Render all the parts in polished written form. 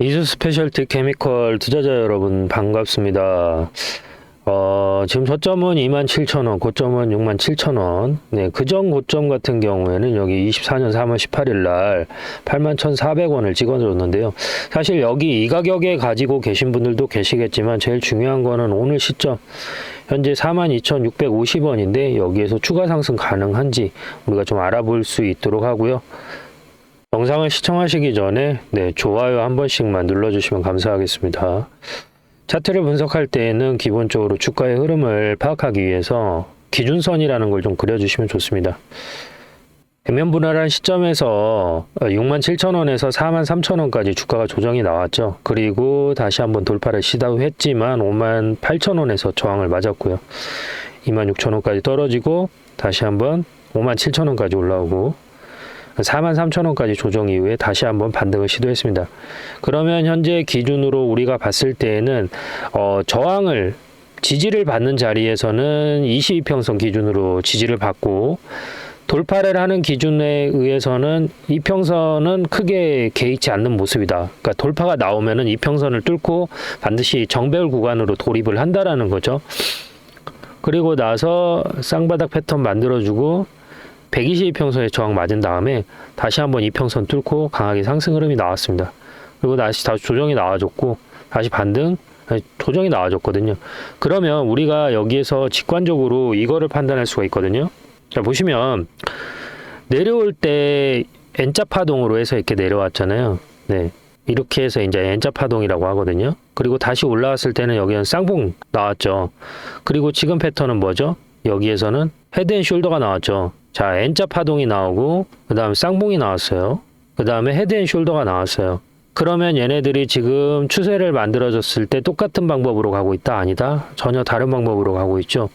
이수 스페셜티 케미컬 투자자 여러분 반갑습니다. 지금 저점은 27,000원, 고점은 67,000원. 네, 그전 고점 같은 경우에는 여기 24년 3월 18일 날 81,400원을 찍어줬는데요. 사실 여기 이 가격에 가지고 계신 분들도 계시겠지만 제일 중요한 거는 오늘 시점 현재 42,650원인데 여기에서 추가 상승 가능한지 우리가 좀 알아볼 수 있도록 하고요. 영상을 시청하시기 전에 좋아요 한 번씩만 눌러주시면 감사하겠습니다. 차트를 분석할 때에는 기본적으로 주가의 흐름을 파악하기 위해서 기준선이라는 걸 좀 그려주시면 좋습니다. 액면 분할한 시점에서 67,000원에서 43,000원까지 주가가 조정이 나왔죠. 그리고 다시 한번 돌파를 시도했지만 58,000원에서 저항을 맞았고요. 26,000원까지 떨어지고 다시 한번 57,000원까지 올라오고 43,000원까지 조정 이후에 다시 한번 반등을 시도했습니다. 그러면 현재 기준으로 우리가 봤을 때에는 저항을 지지를 받는 자리에서는 22평선 기준으로 지지를 받고 돌파를 하는 기준에 의해서는 이평선은 크게 개의치 않는 모습이다. 그러니까 돌파가 나오면은 이평선을 뚫고 반드시 정배열 구간으로 돌입을 한다라는 거죠. 그리고 나서 쌍바닥 패턴 만들어주고 122평선에 저항 맞은 다음에 다시 한번 이평선 뚫고 강하게 상승 흐름이 나왔습니다. 그리고 다시 조정이 나와줬고 다시 반등, 조정이 나와줬거든요. 그러면 우리가 여기에서 직관적으로 이거를 판단할 수가 있거든요. 자, 보시면 내려올 때 N자 파동으로 해서 이렇게 내려왔잖아요. 네, 이렇게 해서 이제 N자 파동이라고 하거든요. 그리고 다시 올라왔을 때는 여기는 쌍봉 나왔죠. 그리고 지금 패턴은 뭐죠? 여기에서는 헤드앤숄더가 나왔죠. 자, N자 파동이 나오고 그 다음에 쌍봉이 나왔어요. 그 다음에 헤드앤숄더가 나왔어요. 그러면 얘네들이 지금 추세를 만들어줬을 때 똑같은 방법으로 가고 있다? 아니다? 전혀 다른 방법으로 가고 있죠.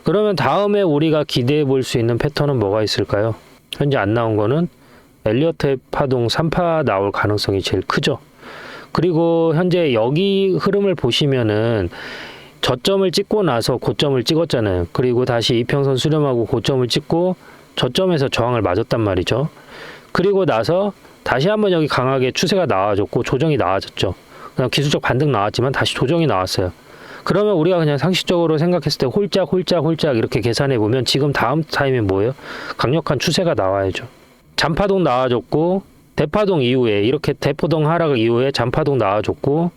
그러면 다음에 우리가 기대해 볼 수 있는 패턴은 뭐가 있을까요? 현재 안 나온 거는 엘리어트 파동 3파 나올 가능성이 제일 크죠. 그리고 현재 여기 흐름을 보시면은 저점을 찍고 나서 고점을 찍었잖아요. 그리고 다시 이평선 수렴하고 고점을 찍고 저점에서 저항을 맞았단 말이죠. 그리고 나서 다시 한번 여기 강하게 추세가 나와줬고 조정이 나와졌죠. 그냥 기술적 반등 나왔지만 다시 조정이 나왔어요. 그러면 우리가 그냥 상식적으로 생각했을 때 홀짝 이렇게 계산해 보면 지금 다음 타임에 뭐예요? 강력한 추세가 나와야죠. 잔파동 나와줬고 대파동 이후에 이렇게 대포동 하락 이후에 잔파동 나와줬고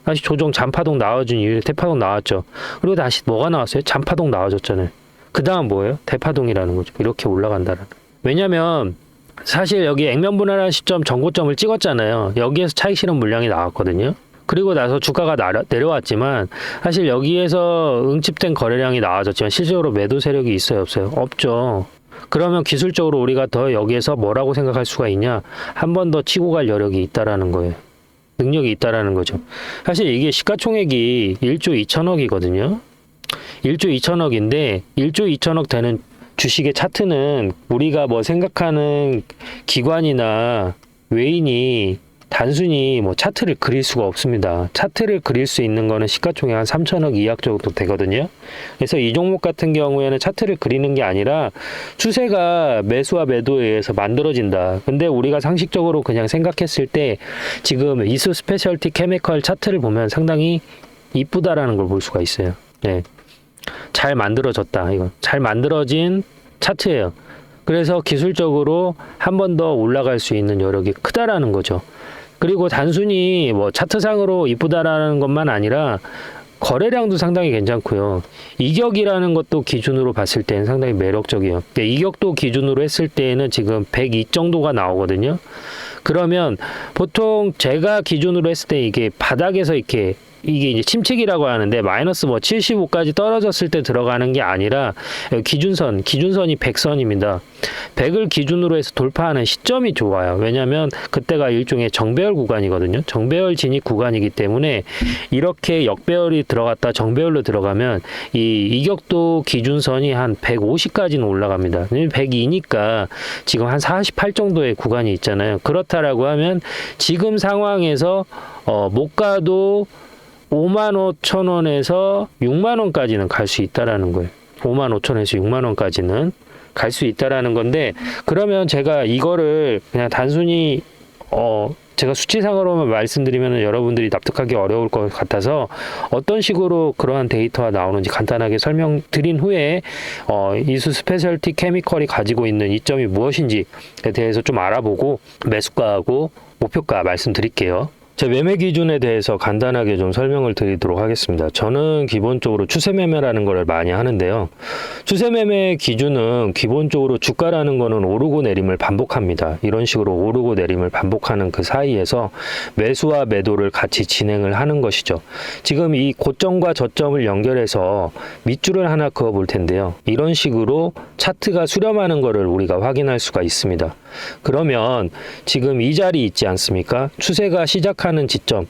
다시 조정 잔파동 나와준 이후에 대파동 나왔죠. 그리고 다시 뭐가 나왔어요? 잔파동 나와줬잖아요. 그 다음 뭐예요? 대파동이라는 거죠. 이렇게 올라간다는. 왜냐면 사실 여기 액면 분할한 시점 전고점을 찍었잖아요. 여기에서 차익 실현 물량이 나왔거든요. 그리고 나서 주가가 내려왔지만 사실 여기에서 응집된 거래량이 나와졌지만 실제로 매도 세력이 있어요? 없어요? 없죠. 그러면 기술적으로 우리가 더 여기에서 뭐라고 생각할 수가 있냐? 한 번 더 치고 갈 여력이 있다라는 거예요. 능력이 있다라는 거죠. 사실 이게 시가총액이 1조 2천억이거든요. 1조 2천억인데 1조 2천억 되는 주식의 차트는 우리가 뭐 생각하는 기관이나 외인이 단순히 뭐 차트를 그릴 수가 없습니다. 차트를 그릴 수 있는 거는 시가총액 한 3천억 이하 정도 되거든요. 그래서 이 종목 같은 경우에는 차트를 그리는 게 아니라 추세가 매수와 매도에 의해서 만들어진다. 근데 우리가 상식적으로 그냥 생각했을 때 지금 이수 스페셜티 케미컬 차트를 보면 상당히 이쁘다라는 걸 볼 수가 있어요. 네. 잘 만들어졌다. 이거 잘 만들어진 차트예요. 그래서 기술적으로 한 번 더 올라갈 수 있는 여력이 크다라는 거죠. 그리고 단순히 뭐 차트상으로 이쁘다라는 것만 아니라 거래량도 상당히 괜찮고요. 이격이라는 것도 기준으로 봤을 때는 상당히 매력적이에요. 이격도 기준으로 했을 때는 지금 102 정도가 나오거든요. 그러면 보통 제가 기준으로 했을 때 이게 바닥에서 이게 이제 침체기라고 하는데 마이너스 뭐 75까지 떨어졌을 때 들어가는 게 아니라 기준선이 100선입니다. 100을 기준으로 해서 돌파하는 시점이 좋아요. 왜냐하면 그때가 일종의 정배열 구간이거든요. 정배열 진입 구간이기 때문에 이렇게 역배열이 들어갔다 정배열로 들어가면 이 이격도 기준선이 한 150까지는 올라갑니다. 102니까 지금 한 48 정도의 구간이 있잖아요. 그렇다라고 하면 지금 상황에서 못 가도 55,000원에서 6만원까지는 갈 수 있다라는 거예요. 55,000원에서 6만원까지는 갈 수 있다라는 건데, 그러면 제가 이거를 그냥 단순히 제가 수치상으로만 말씀드리면 여러분들이 납득하기 어려울 것 같아서 어떤 식으로 그러한 데이터가 나오는지 간단하게 설명드린 후에 이수 스페셜티 케미컬이 가지고 있는 이점이 무엇인지에 대해서 좀 알아보고 매수가하고 목표가 말씀드릴게요. 제 매매 기준에 대해서 간단하게 좀 설명을 드리도록 하겠습니다. 저는 기본적으로 추세 매매라는 걸 많이 하는데요. 추세 매매 기준은 기본적으로 주가라는 거는 오르고 내림을 반복합니다. 이런 식으로 오르고 내림을 반복하는 그 사이에서 매수와 매도를 같이 진행을 하는 것이죠. 지금 이 고점과 저점을 연결해서 밑줄을 하나 그어 볼 텐데요. 이런 식으로 차트가 수렴하는 것을 우리가 확인할 수가 있습니다. 그러면 지금 이 자리 있지 않습니까? 추세가 시작하는 지점.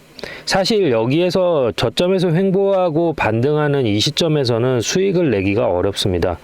사실 여기에서 저점에서 횡보하고 반등하는 이 시점에서는 수익을 내기가 어렵습니다.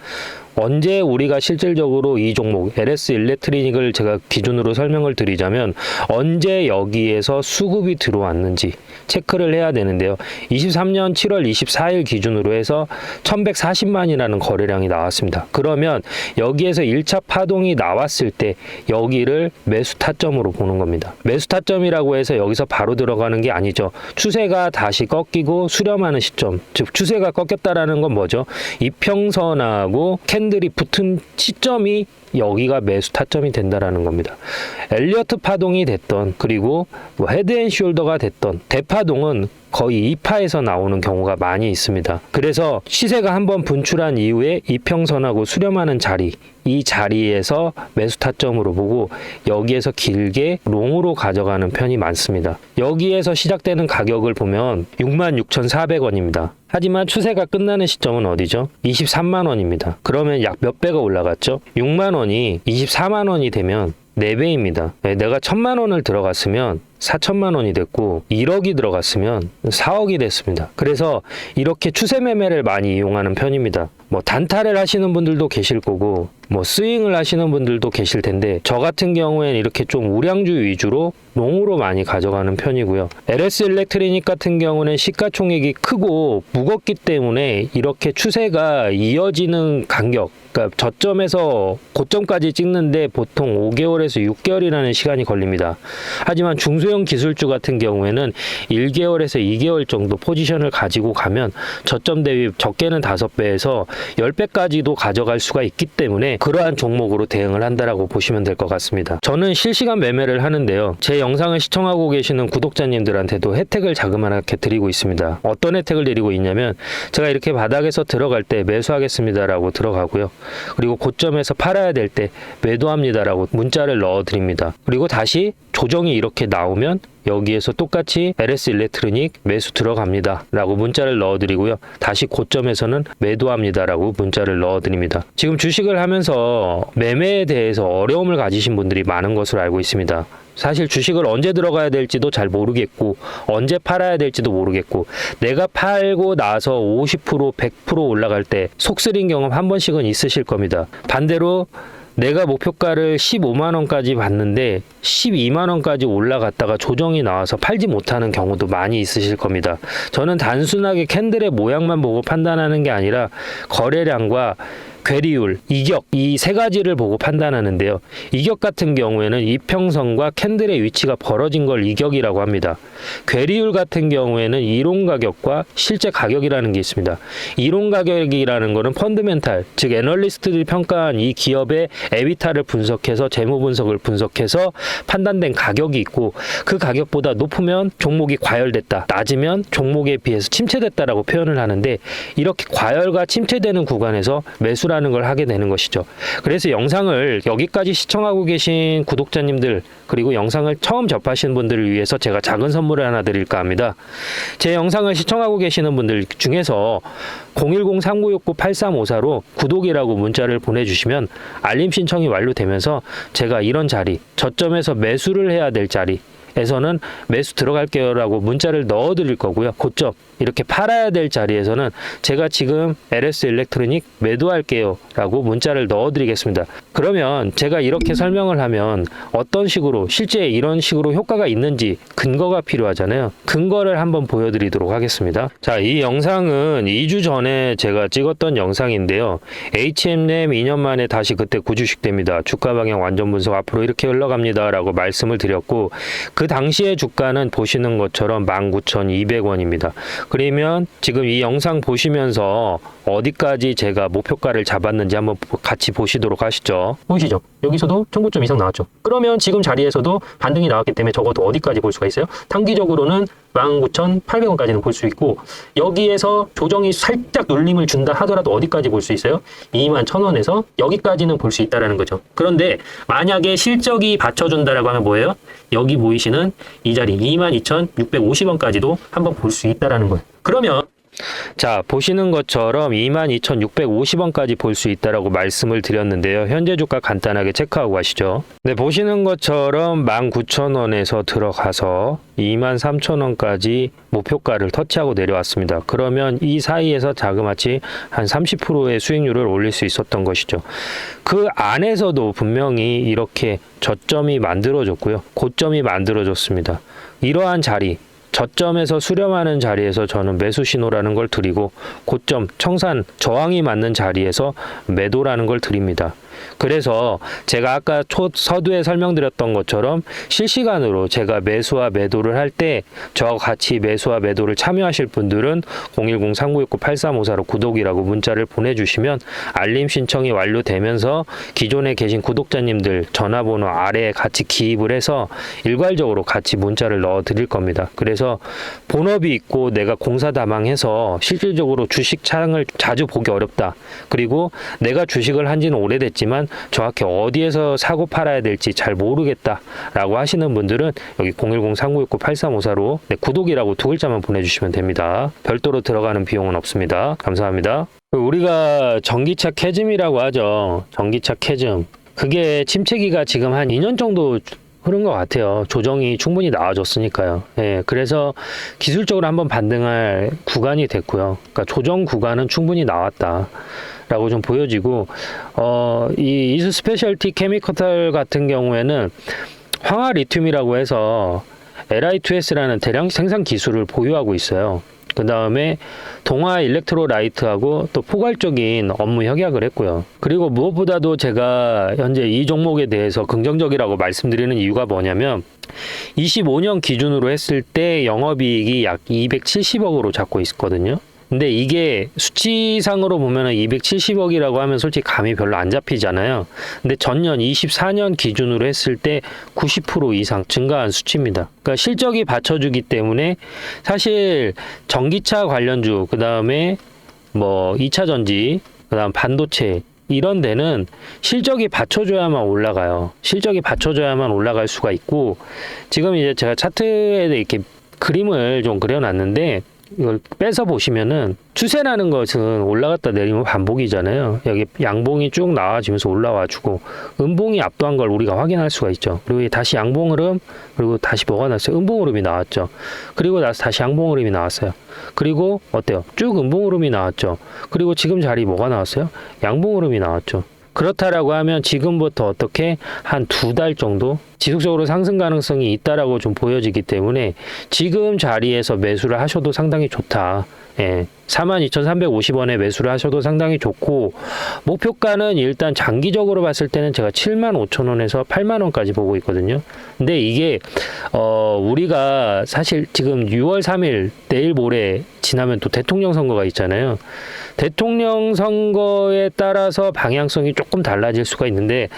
언제 우리가 실질적으로 이 종목 LS 일렉트리닉을 제가 기준으로 설명을 드리자면 언제 여기에서 수급이 들어왔는지 체크를 해야 되는데요. 23년 7월 24일 기준으로 해서 1140만이라는 거래량이 나왔습니다. 그러면 여기에서 1차 파동이 나왔을 때 여기를 매수 타점으로 보는 겁니다. 매수 타점이라고 해서 여기서 바로 들어가는 게 아니죠. 추세가 다시 꺾이고 수렴하는 시점, 즉 추세가 꺾였다라는 건 뭐죠? 이평선하고 캔들이 붙은 시점이 여기가 매수 타점이 된다라는 겁니다. 엘리어트 파동이 됐던 그리고 뭐 헤드앤숄더가 됐던 대파동은 거의 2파에서 나오는 경우가 많이 있습니다. 그래서 시세가 한번 분출한 이후에 이평선하고 수렴하는 자리, 이 자리에서 매수 타점으로 보고 여기에서 길게 롱으로 가져가는 편이 많습니다. 여기에서 시작되는 가격을 보면 66,400원입니다. 하지만 추세가 끝나는 시점은 어디죠? 23만 원입니다. 그러면 약 몇 배가 올라갔죠? 6만 원이 24만 원이 되면 4배입니다. 내가 1,000만 원을 들어갔으면 4천만 원이 됐고 1억이 들어갔으면 4억이 됐습니다. 그래서 이렇게 추세 매매를 많이 이용하는 편입니다. 뭐 단타를 하시는 분들도 계실 거고 뭐 스윙을 하시는 분들도 계실 텐데 저 같은 경우에는 이렇게 좀 우량주 위주로 롱으로 많이 가져가는 편이고요. LS 일렉트리닉 같은 경우는 시가총액이 크고 무겁기 때문에 이렇게 추세가 이어지는 간격, 그러니까 저점에서 고점까지 찍는데 보통 5개월에서 6개월이라는 시간이 걸립니다. 하지만 중소형 기술주 같은 경우에는 1개월에서 2개월 정도 포지션을 가지고 가면 저점 대비 적게는 5배에서 10배까지도 가져갈 수가 있기 때문에 그러한 종목으로 대응을 한다라고 보시면 될 것 같습니다. 저는 실시간 매매를 하는데요. 제 영상을 시청하고 계시는 구독자님들한테도 혜택을 자그마하게 드리고 있습니다. 어떤 혜택을 드리고 있냐면 제가 이렇게 바닥에서 들어갈 때 매수하겠습니다라고 들어가고요. 그리고 고점에서 팔아야 될 때 매도합니다라고 문자를 넣어드립니다. 그리고 다시 조정이 이렇게 나오면 여기에서 똑같이 LS 일렉트로닉 매수 들어갑니다 라고 문자를 넣어드리고요. 다시 고점에서는 매도합니다 라고 문자를 넣어드립니다. 지금 주식을 하면서 매매에 대해서 어려움을 가지신 분들이 많은 것으로 알고 있습니다. 사실 주식을 언제 들어가야 될지도 잘 모르겠고 언제 팔아야 될지도 모르겠고 내가 팔고 나서 50% 100% 올라갈 때 속쓰린 경험 한 번씩은 있으실 겁니다. 반대로 내가 목표가를 15만 원까지 봤는데 12만 원까지 올라갔다가 조정이 나와서 팔지 못하는 경우도 많이 있으실 겁니다. 저는 단순하게 캔들의 모양만 보고 판단하는 게 아니라 거래량과 괴리율, 이격 이 세 가지를 보고 판단하는데요. 이격 같은 경우에는 이평선과 캔들의 위치가 벌어진 걸 이격이라고 합니다. 괴리율 같은 경우에는 이론 가격과 실제 가격이라는 게 있습니다. 이론 가격이라는 거는 펀드멘탈, 즉 애널리스트들이 평가한 이 기업의 에비타를 분석해서 재무 분석을 분석해서 판단된 가격이 있고 그 가격보다 높으면 종목이 과열됐다, 낮으면 종목에 비해서 침체됐다라고 표현을 하는데 이렇게 과열과 침체되는 구간에서 매수라는 걸 하게 되는 것이죠. 그래서 영상을 여기까지 시청하고 계신 구독자님들 그리고 영상을 처음 접하시는 분들을 위해서 제가 작은 선물을 하나 드릴까 합니다. 제 영상을 시청하고 계시는 분들 중에서 010-3969-8354로 구독이라고 문자를 보내주시면 알림 신청이 완료되면서 제가 이런 자리, 저점에서 매수를 해야 될 자리, 자리에서는 매수 들어갈게요라고 문자를 넣어 드릴 거고요. 고점 이렇게 팔아야 될 자리에서는 제가 지금 LS 일렉트로닉 매도할게요라고 문자를 넣어 드리겠습니다. 그러면 제가 이렇게 설명을 하면 어떤 식으로 실제 이런 식으로 효과가 있는지 근거가 필요하잖아요. 근거를 한번 보여드리도록 하겠습니다. 자, 이 영상은 2주 전에 제가 찍었던 영상인데요. HM램 2년 만에 다시 그때 구주식됩니다. 주가 방향 완전 분석 앞으로 이렇게 흘러갑니다 라고 말씀을 드렸고, 그 당시의 주가는 보시는 것처럼 19,200원입니다. 그러면 지금 이 영상 보시면서 어디까지 제가 목표가를 잡았는지 한번 같이 보시도록 하시죠. 보이시죠? 여기서도 1,900점 이상 나왔죠. 그러면 지금 자리에서도 반등이 나왔기 때문에 적어도 어디까지 볼 수가 있어요? 단기적으로는 19,800원까지는 볼 수 있고, 여기에서 조정이 살짝 눌림을 준다 하더라도 어디까지 볼 수 있어요? 21,000원에서 여기까지는 볼 수 있다라는 거죠. 그런데 만약에 실적이 받쳐준다라고 하면 뭐예요? 여기 보이시는 이 자리 22,650원까지도 한번 볼 수 있다라는 거예요. 그러면 자, 보시는 것처럼 22,650원까지 볼 수 있다라고 말씀을 드렸는데요. 현재 주가 간단하게 체크하고 가시죠. 네, 보시는 것처럼 19,000원에서 들어가서 23,000원까지 목표가를 터치하고 내려왔습니다. 그러면 이 사이에서 자그마치 한 30%의 수익률을 올릴 수 있었던 것이죠. 그 안에서도 분명히 이렇게 저점이 만들어졌고요. 고점이 만들어졌습니다. 이러한 자리, 저점에서 수렴하는 자리에서 저는 매수 신호라는 걸 드리고, 고점, 청산, 저항이 맞는 자리에서 매도라는 걸 드립니다. 그래서 제가 아까 서두에 설명드렸던 것처럼 실시간으로 제가 매수와 매도를 할 때 저와 같이 매수와 매도를 참여하실 분들은 010-3969-8354로 구독이라고 문자를 보내주시면 알림 신청이 완료되면서 기존에 계신 구독자님들 전화번호 아래에 같이 기입을 해서 일괄적으로 같이 문자를 넣어 드릴 겁니다. 그래서 본업이 있고 내가 공사다망해서 실질적으로 주식 창을 자주 보기 어렵다, 그리고 내가 주식을 한 지는 오래됐지만 정확히 어디에서 사고 팔아야 될지 잘 모르겠다라고 하시는 분들은 여기 010-3969-8354로 구독이라고 두 글자만 보내주시면 됩니다. 별도로 들어가는 비용은 없습니다. 감사합니다. 우리가 전기차 캐즘이라고 하죠. 전기차 캐즘. 그게 침체기가 지금 한 2년 정도 흐른 것 같아요. 조정이 충분히 나와줬으니까요. 예, 그래서 기술적으로 한번 반등할 구간이 됐고요. 그러니까 조정 구간은 충분히 나왔다 라고 좀 보여지고, 이 이수 스페셜티 케미컬 같은 경우에는 황화 리튬이라고 해서 Li2S라는 대량 생산 기술을 보유하고 있어요. 그 다음에 동화 일렉트로라이트하고 또 포괄적인 업무 협약을 했고요. 그리고 무엇보다도 제가 현재 이 종목에 대해서 긍정적이라고 말씀드리는 이유가 뭐냐면, 25년 기준으로 했을 때 영업이익이 약 270억으로 잡고 있거든요. 근데 이게 수치상으로 보면은 270억이라고 하면 솔직히 감이 별로 안 잡히잖아요. 근데 전년 24년 기준으로 했을 때 90% 이상 증가한 수치입니다. 그러니까 실적이 받쳐주기 때문에 사실 전기차 관련주, 그 다음에 뭐 2차 전지, 그 다음 반도체, 이런 데는 실적이 받쳐줘야만 올라가요. 실적이 받쳐줘야만 올라갈 수가 있고, 지금 이제 제가 차트에 이렇게 그림을 좀 그려놨는데, 이걸 빼서 보시면은 추세라는 것은 올라갔다 내리면 반복이잖아요. 여기 양봉이 쭉 나와지면서 올라와주고 음봉이 압도한 걸 우리가 확인할 수가 있죠. 그리고 다시 양봉 흐름, 그리고 다시 뭐가 났어요? 음봉 흐름이 나왔죠. 그리고 나서 다시 양봉 흐름이 나왔어요. 그리고 어때요? 쭉 음봉 흐름이 나왔죠. 그리고 지금 자리 뭐가 나왔어요? 양봉 흐름이 나왔죠. 그렇다라고 하면 지금부터 어떻게 한 2달 정도 지속적으로 상승 가능성이 있다라고 좀 보여지기 때문에 지금 자리에서 매수를 하셔도 상당히 좋다. 예, 42,350원에 매수를 하셔도 상당히 좋고, 목표가는 일단 장기적으로 봤을 때는 제가 75,000원에서 80,000원까지 보고 있거든요. 근데 이게 우리가 사실 지금 6월 3일 내일 모레 지나면 또 대통령 선거가 있잖아요. 대통령 선거에 따라서 방향성이 조금 달라질 수가 있는데,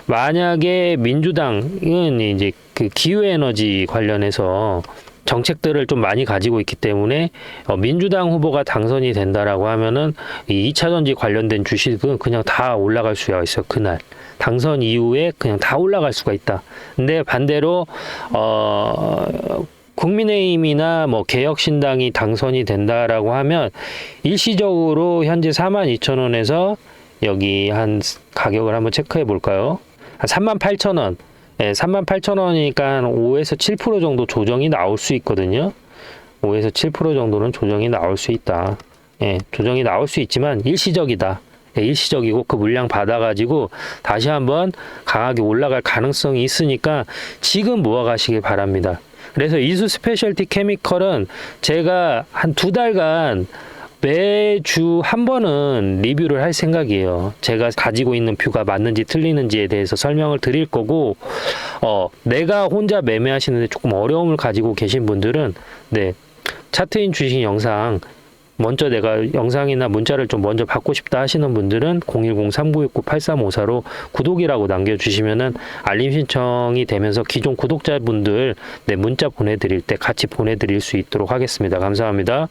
만약에 민주당은 이제 그 기후에너지 관련해서 정책들을 좀 많이 가지고 있기 때문에 민주당 후보가 당선이 된다라고 하면은 이 2차 전지 관련된 주식은 그냥 다 올라갈 수가 있어요. 그날 당선 이후에 그냥 다 올라갈 수가 있다. 근데 반대로 국민의힘이나 뭐 개혁신당이 당선이 된다라고 하면 일시적으로 현재 42,000원에서 여기 한 가격을 한번 체크해 볼까요? 한 38,000원 예, 38,000원이니까 5에서 7% 정도 조정이 나올 수 있거든요. 5에서 7% 정도는 조정이 나올 수 있다. 예, 조정이 나올 수 있지만 일시적이다. 예, 일시적이고 그 물량 받아가지고 다시 한번 강하게 올라갈 가능성이 있으니까 지금 모아가시길 바랍니다. 그래서 이수 스페셜티 케미컬은 제가 한 2달간 매주 한 번은 리뷰를 할 생각이에요. 제가 가지고 있는 뷰가 맞는지 틀리는지에 대해서 설명을 드릴 거고, 내가 혼자 매매하시는데 조금 어려움을 가지고 계신 분들은, 네, 차트인 주식 영상, 먼저 내가 영상이나 문자를 좀 먼저 받고 싶다 하시는 분들은 010-3969-8354로 구독이라고 남겨주시면은 알림 신청이 되면서 기존 구독자분들 네, 문자 보내드릴 때 같이 보내드릴 수 있도록 하겠습니다. 감사합니다.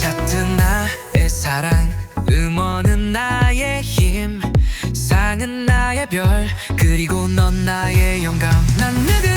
같은 나의 사랑, 음원은 나의 힘, 상은 나의 별, 그리고 넌 나의 영감. 난 누구